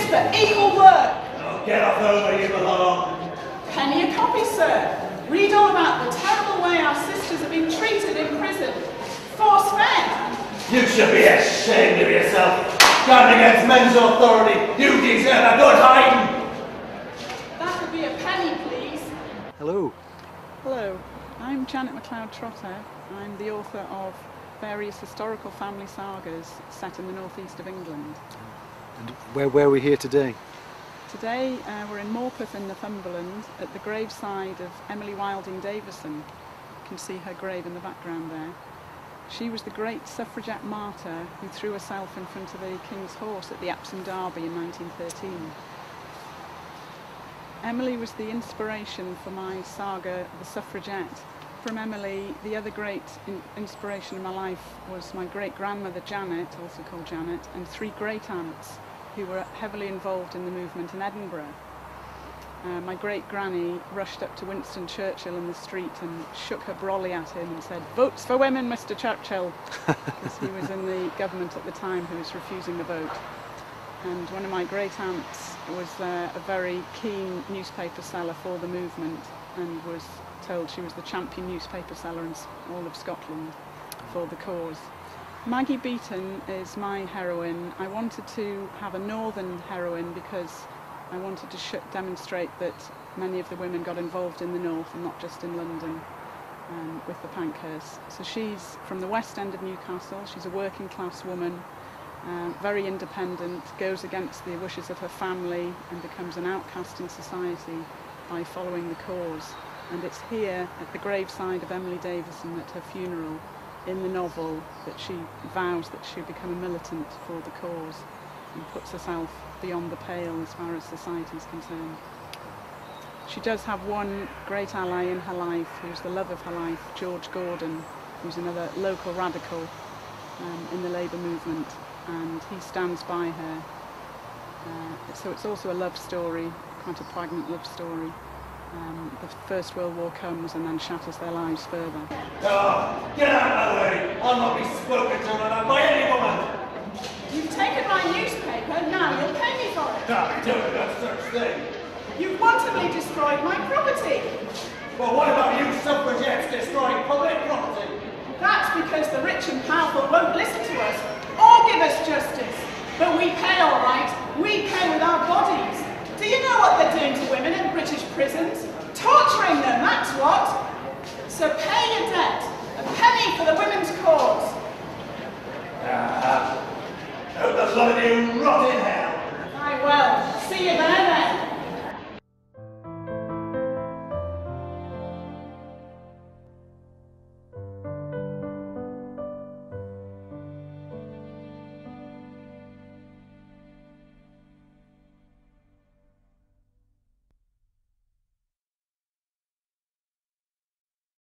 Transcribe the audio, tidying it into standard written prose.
for equal work. Oh, get off over, you belong. Penny a copy, sir. Read all about the terrible way our sisters have been treated in prison. Force-fed. You should be ashamed of yourself. Going against men's authority. You deserve a good hiding. That would be a penny, please. Hello. Hello, I'm Janet MacLeod Trotter. I'm the author of various historical family sagas set in the northeast of England. And where are we here today? Today we're in Morpeth in Northumberland at the graveside of Emily Wilding Davison. You can see her grave in the background there. She was the great suffragette martyr who threw herself in front of the King's horse at the Epsom Derby in 1913. Emily was the inspiration for my saga, The Suffragette. From Emily, the other great inspiration in my life was my great-grandmother Janet, also called Janet, and 3 great-aunts who were heavily involved in the movement in Edinburgh. My great-granny rushed up to Winston Churchill in the street and shook her brolly at him and said, "Votes for women, Mr. Churchill," because he was in the government at the time who was refusing the vote. And one of my great-aunts was a very keen newspaper seller for the movement and was told she was the champion newspaper seller in all of Scotland for the cause. Maggie Beaton is my heroine. I wanted to have a northern heroine because I wanted to demonstrate that many of the women got involved in the north and not just in London with the Pankhursts. So she's from the west end of Newcastle. She's a working class woman, very independent, goes against the wishes of her family and becomes an outcast in society by following the cause. And it's here at the graveside of Emily Davison at her funeral in the novel that she vows that she'll become a militant for the cause and puts herself beyond the pale as far as society is concerned. She does have one great ally in her life who's the love of her life, George Gordon, who's another local radical in the Labour movement, and he stands by her. So it's also a love story, quite a poignant love story. The First World War comes and then shatters their lives further. Oh, get out of my way! I'll not be spoken to like that by any woman! You've taken my newspaper, now you'll pay me for it. Can't be doing no such thing. You've wantonly destroyed my property. Well, what about you suffragettes destroying public property? That's because the rich and powerful won't listen to us or give us justice. But we pay all right. We pay with our bodies. Do you know what they're doing to women in British prisons? Torturing them, that's what. So pay your debt. A penny for the women's cause.